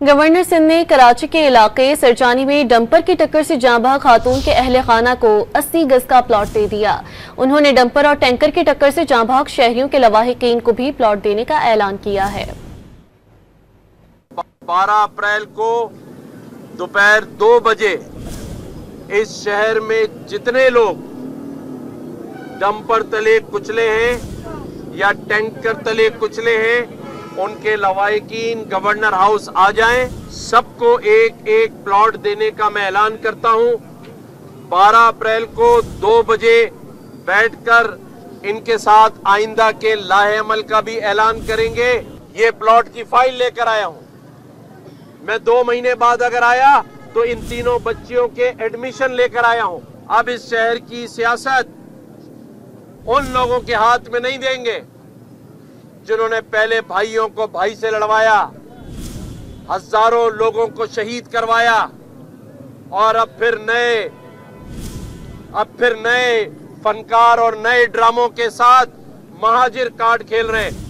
Governor Sindh ने कराची के इलाके सरजानी में डंपर की टक्कर से जांबाज खातून के अहले खाना को 80 गज का प्लॉट दे दिया। उन्होंने डंपर और टैंकर की टक्कर से जांबाज शहरियों के लवाहिकीन को भी प्लॉट देने का ऐलान किया है। 12 अप्रैल को दोपहर 2 बजे इस शहर में जितने लोग डंपर तले कुचले हैं या टैंकर तले कुचले हैं, उनके लवाहिकीन गवर्नर हाउस आ जाएं। सबको एक एक प्लॉट देने का मैं ऐलान करता हूं। 12 अप्रैल को 2 बजे बैठकर इनके साथ आइंदा के लाहे अमल का भी ऐलान करेंगे। ये प्लॉट की फाइल लेकर आया हूं। मैं 2 महीने बाद अगर आया तो इन तीनों बच्चियों के एडमिशन लेकर आया हूं। अब इस शहर की सियासत उन लोगों के हाथ में नहीं देंगे जिन्होंने पहले भाइयों को भाई से लड़वाया, हजारों लोगों को शहीद करवाया और अब फिर नए फनकार और नए ड्रामों के साथ महाजिर कार्ड खेल रहे हैं।